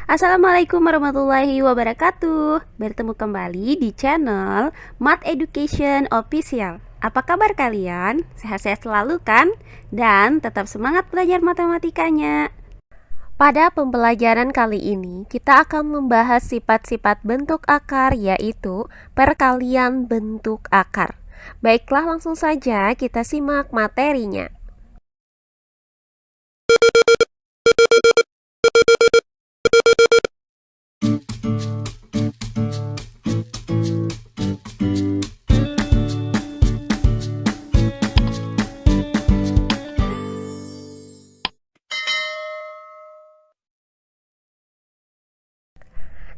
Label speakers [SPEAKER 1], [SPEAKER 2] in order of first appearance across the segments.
[SPEAKER 1] Assalamualaikum warahmatullahi wabarakatuh. Bertemu kembali di channel Math Education Official. Apa kabar kalian? Sehat-sehat selalu kan? Dan tetap semangat belajar matematikanya. Pada pembelajaran kali ini, kita akan membahas sifat-sifat bentuk akar, yaitu perkalian bentuk akar. Baiklah, langsung saja kita simak materinya.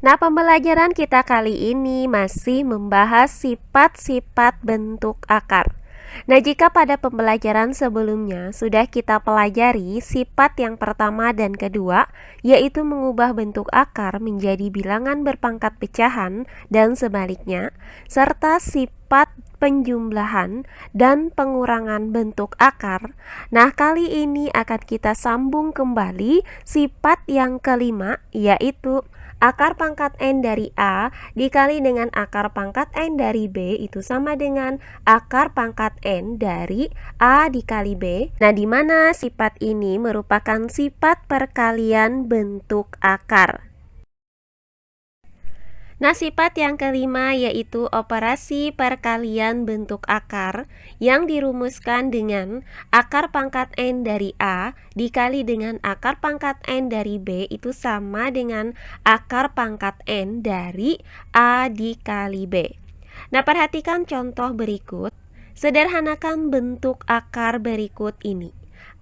[SPEAKER 1] Nah, pembelajaran kita kali ini masih membahas sifat-sifat bentuk akar. Nah, jika pada pembelajaran sebelumnya sudah kita pelajari sifat yang pertama dan kedua, yaitu mengubah bentuk akar menjadi bilangan berpangkat pecahan dan sebaliknya, serta sifat penjumlahan dan pengurangan bentuk akar. Nah, kali ini akan kita sambung kembali sifat yang kelima, yaitu akar pangkat N dari A dikali dengan akar pangkat N dari B itu sama dengan akar pangkat N dari A dikali B. Nah, di mana sifat ini merupakan sifat perkalian bentuk akar. Nah, sifat yang kelima yaitu operasi perkalian bentuk akar yang dirumuskan dengan akar pangkat N dari A dikali dengan akar pangkat N dari B itu sama dengan akar pangkat N dari A dikali B. Nah, perhatikan contoh berikut. Sederhanakan bentuk akar berikut ini.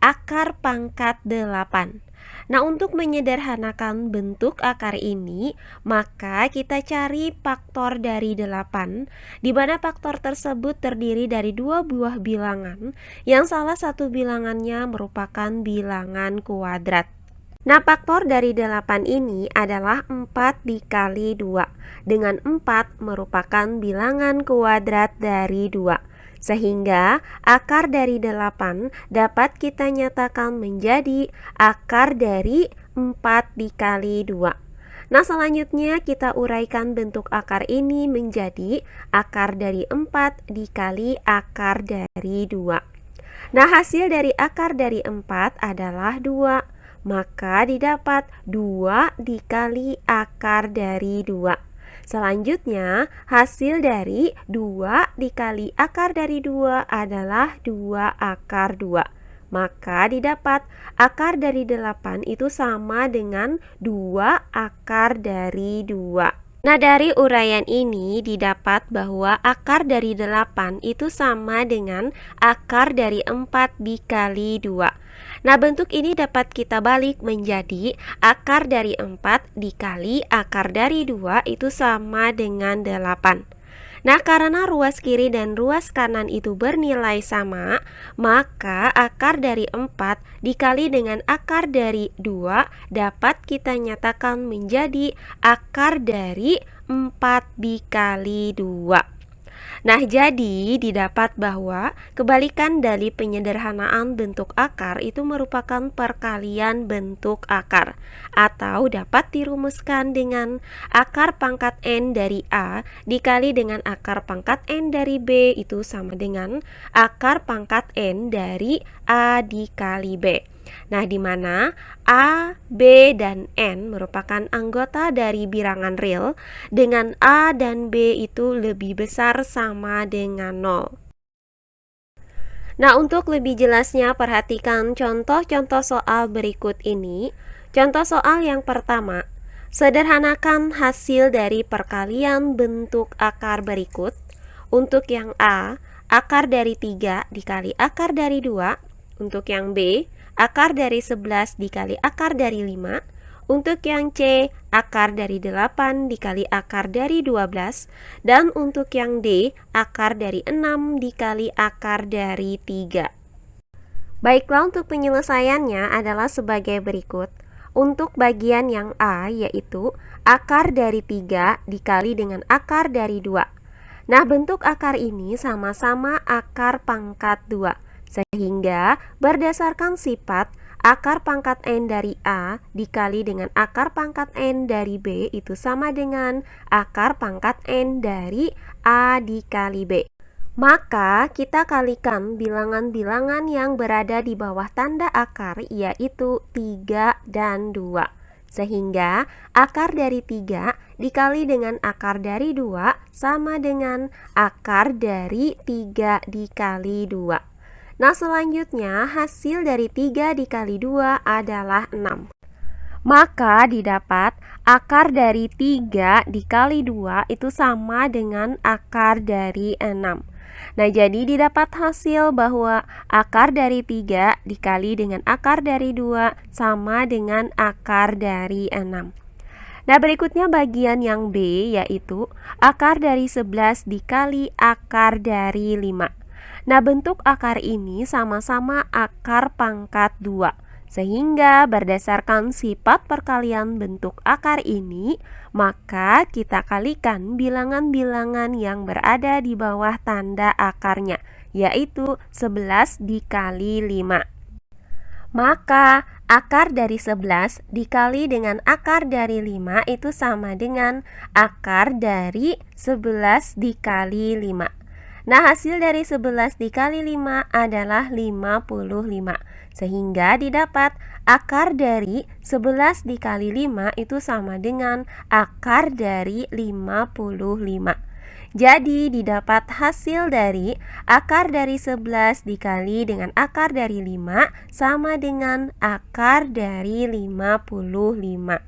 [SPEAKER 1] Akar pangkat 8. Nah, untuk menyederhanakan bentuk akar ini, maka kita cari faktor dari 8, di mana faktor tersebut terdiri dari dua buah bilangan, yang salah satu bilangannya merupakan bilangan kuadrat. Nah, faktor dari 8 ini adalah 4 dikali 2, dengan 4 merupakan bilangan kuadrat dari 2. Sehingga akar dari 8 dapat kita nyatakan menjadi akar dari 4 dikali 2. Nah, selanjutnya kita uraikan bentuk akar ini menjadi akar dari 4 dikali akar dari 2. Nah, hasil dari akar dari 4 adalah 2. Maka didapat 2 dikali akar dari 2. Selanjutnya, hasil dari 2 dikali akar dari 2 adalah 2 akar 2. Maka didapat akar dari 8 itu sama dengan 2 akar dari 2. Nah, dari uraian ini didapat bahwa akar dari 8 itu sama dengan akar dari 4 dikali 2. Nah, bentuk ini dapat kita balik menjadi akar dari 4 dikali akar dari 2 itu sama dengan 8. Nah, karena ruas kiri dan ruas kanan itu bernilai sama, maka akar dari 4 dikali dengan akar dari 2 dapat kita nyatakan menjadi akar dari 4 dikali 2. Nah, jadi didapat bahwa kebalikan dari penyederhanaan bentuk akar itu merupakan perkalian bentuk akar, atau dapat dirumuskan dengan akar pangkat N dari A dikali dengan akar pangkat N dari B itu sama dengan akar pangkat N dari A dikali B. Nah, di mana A, B, dan N merupakan anggota dari bilangan real, dengan A dan B itu lebih besar sama dengan 0. Nah, untuk lebih jelasnya perhatikan contoh-contoh soal berikut ini. Contoh soal yang pertama, sederhanakan hasil dari perkalian bentuk akar berikut. Untuk yang A, akar dari 3 dikali akar dari 2. Untuk yang B, akar dari 11 dikali akar dari 5. Untuk yang C, akar dari 8 dikali akar dari 12. Dan untuk yang D, akar dari 6 dikali akar dari 3. Baiklah, untuk penyelesaiannya adalah sebagai berikut. Untuk bagian yang A, yaitu akar dari 3 dikali dengan akar dari 2. Nah, bentuk akar ini sama-sama akar pangkat 2. Sehingga berdasarkan sifat akar pangkat N dari A dikali dengan akar pangkat N dari B itu sama dengan akar pangkat N dari A dikali B. Maka kita kalikan bilangan-bilangan yang berada di bawah tanda akar, yaitu 3 dan 2. Sehingga akar dari 3 dikali dengan akar dari 2 sama dengan akar dari 3 dikali 2. Nah, selanjutnya hasil dari 3 dikali 2 adalah 6. Maka didapat akar dari 3 dikali 2 itu sama dengan akar dari 6. Nah, jadi didapat hasil bahwa akar dari 3 dikali dengan akar dari 2 sama dengan akar dari 6. Nah, berikutnya bagian yang B, yaitu akar dari 11 dikali akar dari 5. Nah, bentuk akar ini sama-sama akar pangkat 2. Sehingga berdasarkan sifat perkalian bentuk akar ini, maka kita kalikan bilangan-bilangan yang berada di bawah tanda akarnya, yaitu 11 dikali 5. Maka akar dari 11 dikali dengan akar dari 5 itu sama dengan akar dari 11 dikali 5. Nah, hasil dari 11 dikali 5 adalah 55. Sehingga didapat akar dari 11 dikali 5 itu sama dengan akar dari 55. Jadi didapat hasil dari akar dari 11 dikali dengan akar dari 5 sama dengan akar dari 55.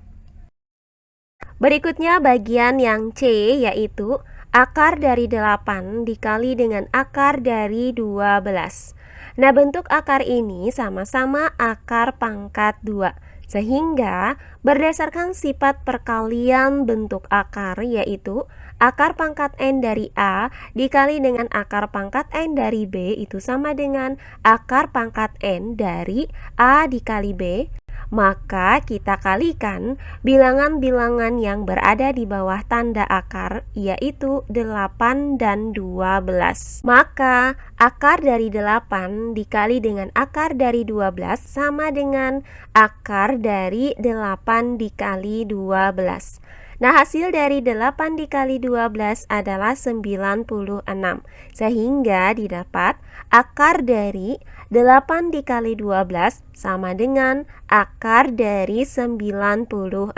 [SPEAKER 1] Berikutnya bagian yang C, yaitu akar dari 8 dikali dengan akar dari 12. Nah, bentuk akar ini sama-sama akar pangkat 2. Sehingga berdasarkan sifat perkalian bentuk akar, yaitu akar pangkat N dari A dikali dengan akar pangkat N dari B itu sama dengan akar pangkat N dari A dikali B. Maka kita kalikan bilangan-bilangan yang berada di bawah tanda akar, yaitu 8 dan 12. Maka akar dari 8 dikali dengan akar dari 12 sama dengan akar dari 8 dikali 12. Nah, hasil dari 8 dikali 12 adalah 96. Sehingga didapat akar dari 8 dikali 12 sama dengan akar dari 96.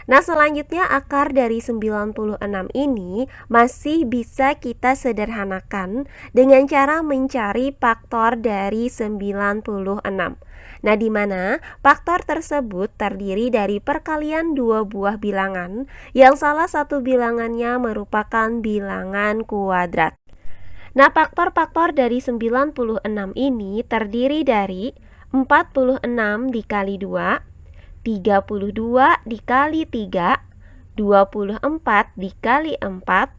[SPEAKER 1] Nah, selanjutnya akar dari 96 ini masih bisa kita sederhanakan dengan cara mencari faktor dari 96. Nah, di mana faktor tersebut terdiri dari perkalian dua buah bilangan yang salah satu bilangannya merupakan bilangan kuadrat. Nah, faktor-faktor dari 96 ini terdiri dari 46 dikali 2, 32 dikali 3, 24 dikali 4,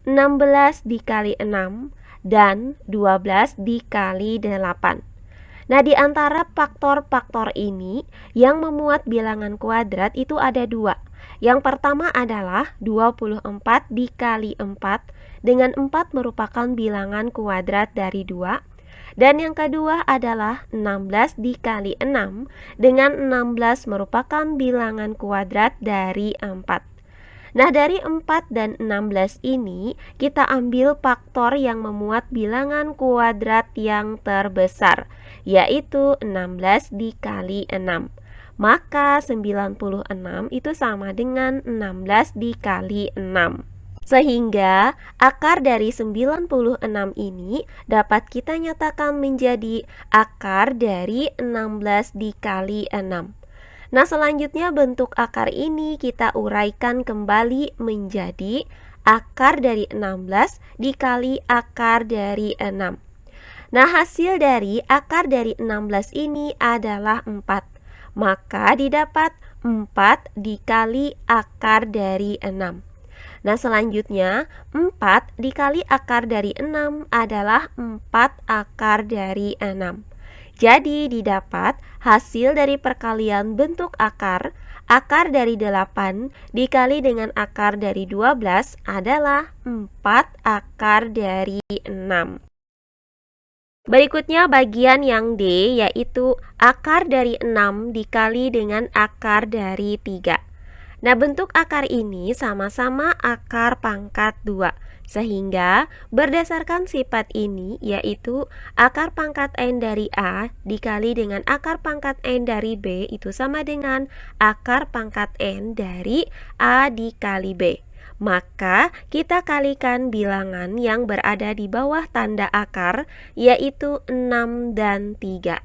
[SPEAKER 1] 16 dikali 6, dan 12 dikali 8. Nah, di antara faktor-faktor ini yang memuat bilangan kuadrat itu ada dua. Yang pertama adalah 24 dikali 4, dengan 4 merupakan bilangan kuadrat dari 2. Dan yang kedua adalah 16 dikali 6, dengan 16 merupakan bilangan kuadrat dari 4. Nah, dari 4 dan 16 ini kita ambil faktor yang memuat bilangan kuadrat yang terbesar, yaitu 16 dikali 6. Maka 96 itu sama dengan 16 dikali 6. Sehingga akar dari 96 ini dapat kita nyatakan menjadi akar dari 16 dikali 6. Nah, selanjutnya bentuk akar ini kita uraikan kembali menjadi akar dari 16 dikali akar dari 6. Nah, hasil dari akar dari 16 ini adalah 4. Maka didapat 4 dikali akar dari 6. Nah, selanjutnya 4 dikali akar dari 6 adalah 4 akar dari 6. Jadi didapat hasil dari perkalian bentuk akar dari 8 dikali dengan akar dari 12 adalah 4 akar dari 6. Berikutnya bagian yang D, yaitu akar dari 6 dikali dengan akar dari 3. Nah, bentuk akar ini sama-sama akar pangkat 2. Sehingga berdasarkan sifat ini, yaitu akar pangkat N dari A dikali dengan akar pangkat N dari B itu sama dengan akar pangkat N dari A dikali B. Maka kita kalikan bilangan yang berada di bawah tanda akar, yaitu 6 dan 3.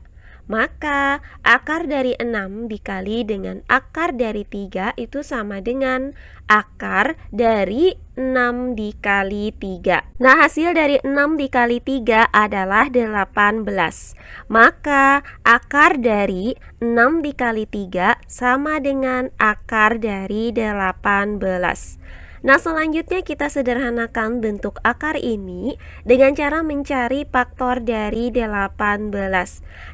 [SPEAKER 1] Maka akar dari 6 dikali dengan akar dari 3 itu sama dengan akar dari 6 dikali 3. Nah, hasil dari 6 dikali 3 adalah 18. Maka akar dari 6 dikali 3 sama dengan akar dari 18. Nah, selanjutnya kita sederhanakan bentuk akar ini dengan cara mencari faktor dari 18.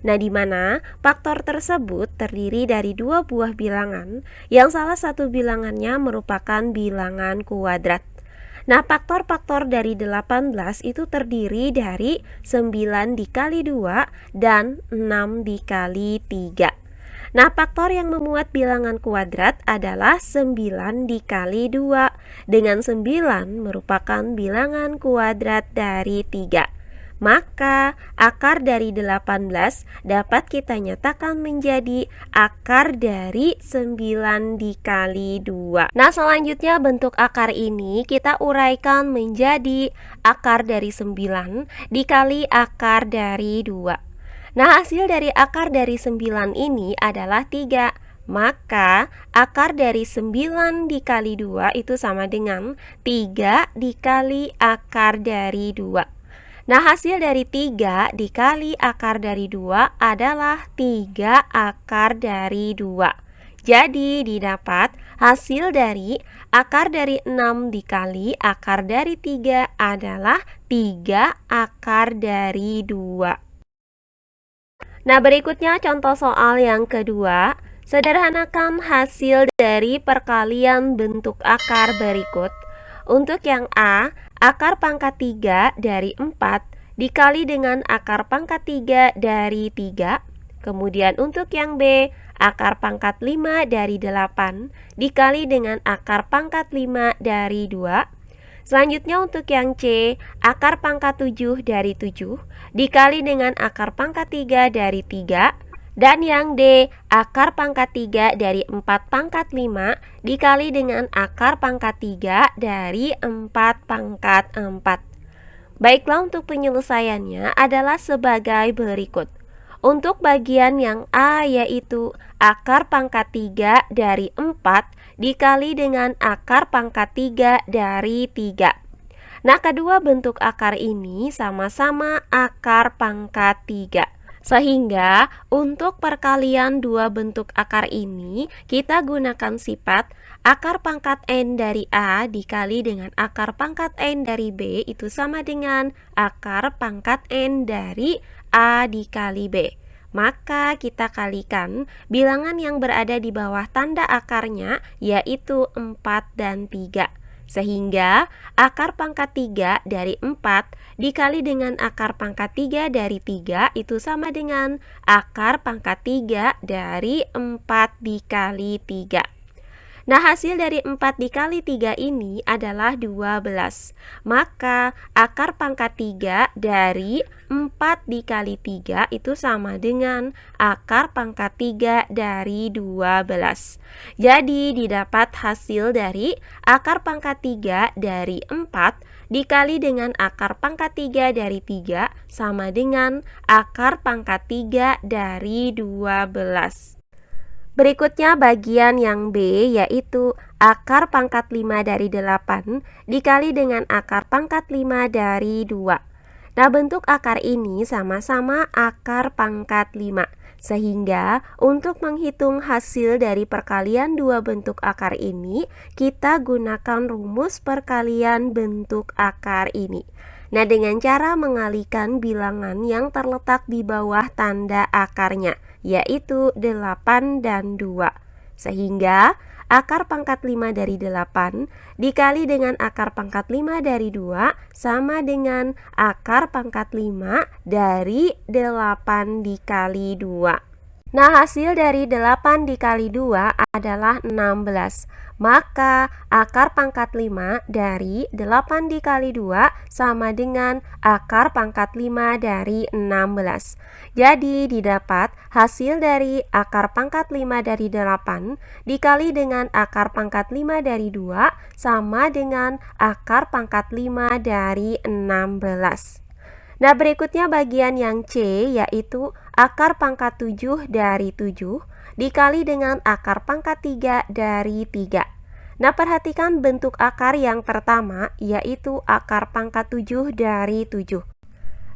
[SPEAKER 1] Nah, di mana faktor tersebut terdiri dari dua buah bilangan, yang salah satu bilangannya merupakan bilangan kuadrat. Nah, faktor-faktor dari 18 itu terdiri dari 9 dikali 2 dan 6 dikali 3. Nah, faktor yang memuat bilangan kuadrat adalah 9 dikali 2, dengan 9 merupakan bilangan kuadrat dari 3. Maka akar dari 18 dapat kita nyatakan menjadi akar dari 9 dikali 2. Nah, selanjutnya bentuk akar ini kita uraikan menjadi akar dari 9 dikali akar dari 2. Nah, hasil dari akar dari 9 ini adalah 3. Maka akar dari 9 dikali 2 itu sama dengan 3 dikali akar dari 2. Nah, hasil dari 3 dikali akar dari 2 adalah 3 akar dari 2. Jadi didapat hasil dari akar dari 6 dikali akar dari 3 adalah 3 akar dari 2. Nah, berikutnya contoh soal yang kedua. Sederhanakan hasil dari perkalian bentuk akar berikut. Untuk yang A, akar pangkat 3 dari 4 dikali dengan akar pangkat 3 dari 3. Kemudian untuk yang B, akar pangkat 5 dari 8 dikali dengan akar pangkat 5 dari 2. Selanjutnya untuk yang C, akar pangkat 7 dari 7 dikali dengan akar pangkat 3 dari 3. Dan yang D, akar pangkat 3 dari 4 pangkat 5 dikali dengan akar pangkat 3 dari 4 pangkat 4. Baiklah, untuk penyelesaiannya adalah sebagai berikut. Untuk bagian yang A, yaitu akar pangkat 3 dari 4 dikali dengan akar pangkat 3 dari 3. Nah, kedua bentuk akar ini sama-sama akar pangkat 3. Sehingga untuk perkalian dua bentuk akar ini kita gunakan sifat akar pangkat N dari A dikali dengan akar pangkat N dari B itu sama dengan akar pangkat N dari A dikali B. Maka kita kalikan bilangan yang berada di bawah tanda akarnya, yaitu 4 dan 3. Sehingga akar pangkat 3 dari 4 dikali dengan akar pangkat 3 dari 3 itu sama dengan akar pangkat 3 dari 4 dikali 3. Nah, hasil dari 4 dikali 3 ini adalah 12. Maka akar pangkat 3 dari 4 dikali 3 itu sama dengan akar pangkat 3 dari 12. Jadi didapat hasil dari akar pangkat 3 dari 4 dikali dengan akar pangkat 3 dari 3 sama dengan akar pangkat 3 dari 12. Berikutnya bagian yang B, yaitu akar pangkat 5 dari 8 dikali dengan akar pangkat 5 dari 2. Nah, bentuk akar ini sama-sama akar pangkat 5. Sehingga untuk menghitung hasil dari perkalian dua bentuk akar ini, kita gunakan rumus perkalian bentuk akar ini. Nah, dengan cara mengalihkan bilangan yang terletak di bawah tanda akarnya, yaitu 8 dan 2. Sehingga akar pangkat 5 dari 8 dikali dengan akar pangkat 5 dari 2 sama dengan akar pangkat 5 dari 8 dikali 2. Nah, hasil dari 8 dikali 2 adalah 16. Maka akar pangkat 5 dari 8 dikali 2 sama dengan akar pangkat 5 dari 16. Jadi didapat hasil dari akar pangkat 5 dari 8 dikali dengan akar pangkat 5 dari 2 sama dengan akar pangkat 5 dari 16. Nah, berikutnya bagian yang C, yaitu akar pangkat 7 dari 7 dikali dengan akar pangkat 3 dari 3. Nah, perhatikan bentuk akar yang pertama, yaitu akar pangkat 7 dari 7.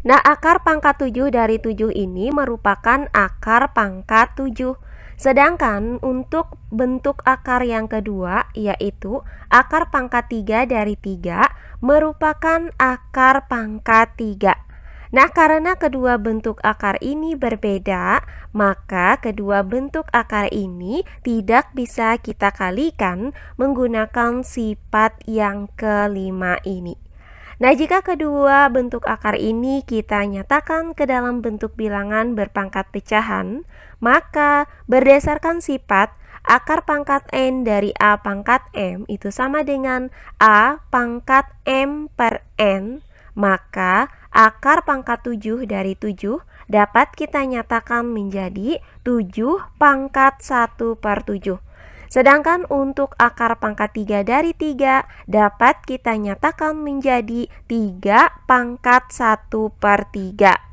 [SPEAKER 1] Nah, akar pangkat 7 dari 7 ini merupakan akar pangkat 7. Sedangkan untuk bentuk akar yang kedua, yaitu akar pangkat 3 dari 3, merupakan akar pangkat 3. Nah, karena kedua bentuk akar ini berbeda, maka kedua bentuk akar ini tidak bisa kita kalikan menggunakan sifat yang kelima ini. Nah, jika kedua bentuk akar ini kita nyatakan ke dalam bentuk bilangan berpangkat pecahan, maka berdasarkan sifat akar pangkat N dari A pangkat M itu sama dengan A pangkat M per N, maka akar pangkat 7 dari 7 dapat kita nyatakan menjadi 7 pangkat 1 per 7. Sedangkan untuk akar pangkat 3 dari 3 dapat kita nyatakan menjadi 3 pangkat 1 per 3.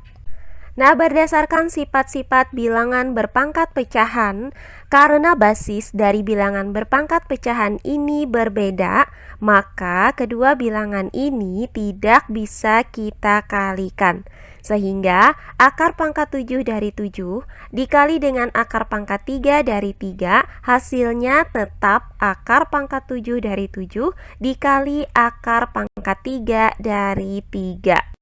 [SPEAKER 1] Nah, berdasarkan sifat-sifat bilangan berpangkat pecahan, karena basis dari bilangan berpangkat pecahan ini berbeda, maka kedua bilangan ini tidak bisa kita kalikan. Sehingga akar pangkat 7 dari 7 dikali dengan akar pangkat 3 dari 3, hasilnya tetap akar pangkat 7 dari 7 dikali akar pangkat 3 dari 3.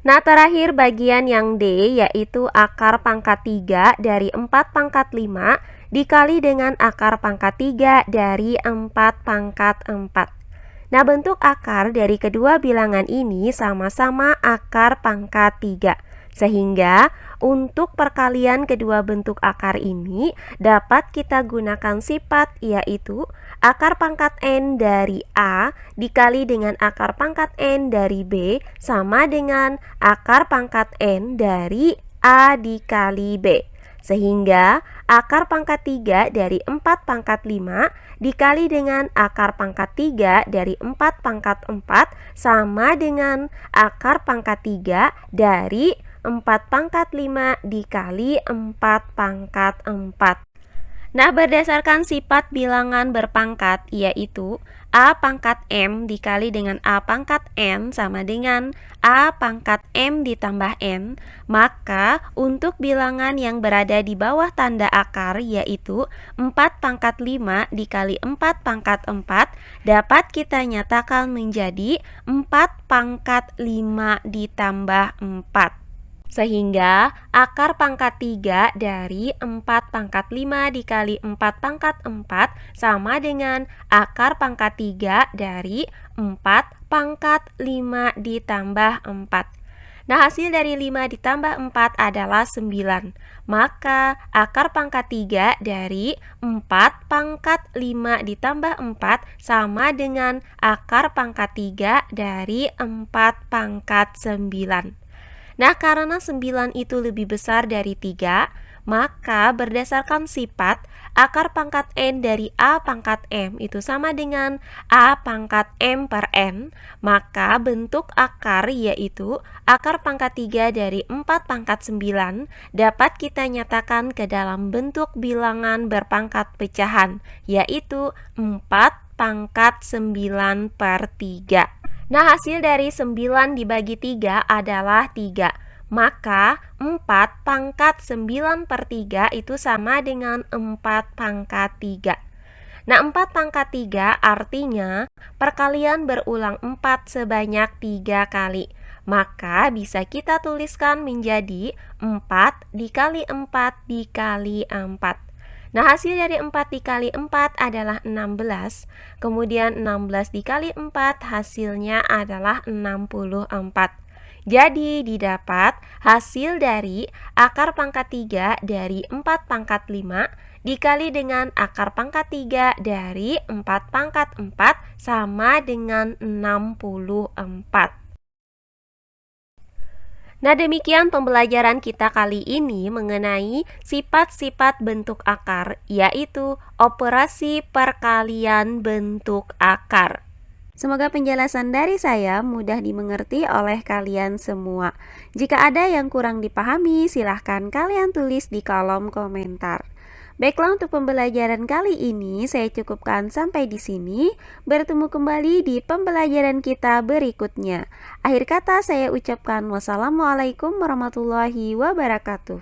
[SPEAKER 1] Nah, terakhir bagian yang D, yaitu akar pangkat 3 dari 4 pangkat 5 dikali dengan akar pangkat 3 dari 4 pangkat 4. Nah, bentuk akar dari kedua bilangan ini sama-sama akar pangkat 3. Sehingga untuk perkalian kedua bentuk akar ini dapat kita gunakan sifat, yaitu akar pangkat N dari A dikali dengan akar pangkat N dari B sama dengan akar pangkat N dari A dikali B. Sehingga akar pangkat 3 dari 4 pangkat 5 dikali dengan akar pangkat 3 dari 4 pangkat 4 sama dengan akar pangkat 3 dari 4 pangkat 5 dikali 4 pangkat 4. Nah, berdasarkan sifat bilangan berpangkat, yaitu A pangkat M dikali dengan A pangkat N sama dengan A pangkat M ditambah N, maka untuk bilangan yang berada di bawah tanda akar, yaitu 4 pangkat 5 dikali 4 pangkat 4, dapat kita nyatakan menjadi 4 pangkat 5 ditambah 4. Sehingga akar pangkat 3 dari 4 pangkat 5 dikali 4 pangkat 4 sama dengan akar pangkat 3 dari 4 pangkat 5 ditambah 4. Nah, hasil dari 5 ditambah 4 adalah 9. Maka akar pangkat 3 dari 4 pangkat 5 ditambah 4 sama dengan akar pangkat 3 dari 4 pangkat 9. Nah, karena 9 itu lebih besar dari 3, maka berdasarkan sifat akar pangkat N dari A pangkat M itu sama dengan A pangkat M per N, maka bentuk akar, yaitu akar pangkat 3 dari 4 pangkat 9 dapat kita nyatakan ke dalam bentuk bilangan berpangkat pecahan, yaitu 4 pangkat 9 per 3. Nah, hasil dari 9 dibagi 3 adalah 3. Maka 4 pangkat 9 per 3 itu sama dengan 4 pangkat 3. Nah, 4 pangkat 3 artinya perkalian berulang 4 sebanyak 3 kali. Maka bisa kita tuliskan menjadi 4 dikali 4 dikali 4. Nah, hasil dari 4 dikali 4 adalah 16. Kemudian 16 dikali 4 hasilnya adalah 64. Jadi didapat hasil dari akar pangkat 3 dari 4 pangkat 5 dikali dengan akar pangkat 3 dari 4 pangkat 4 sama dengan 64. Nah, demikian pembelajaran kita kali ini mengenai sifat-sifat bentuk akar, yaitu operasi perkalian bentuk akar. Semoga penjelasan dari saya mudah dimengerti oleh kalian semua. Jika ada yang kurang dipahami, silahkan kalian tulis di kolom komentar. Baiklah, untuk pembelajaran kali ini saya cukupkan sampai di sini. Bertemu kembali di pembelajaran kita berikutnya. Akhir kata saya ucapkan wassalamualaikum warahmatullahi wabarakatuh.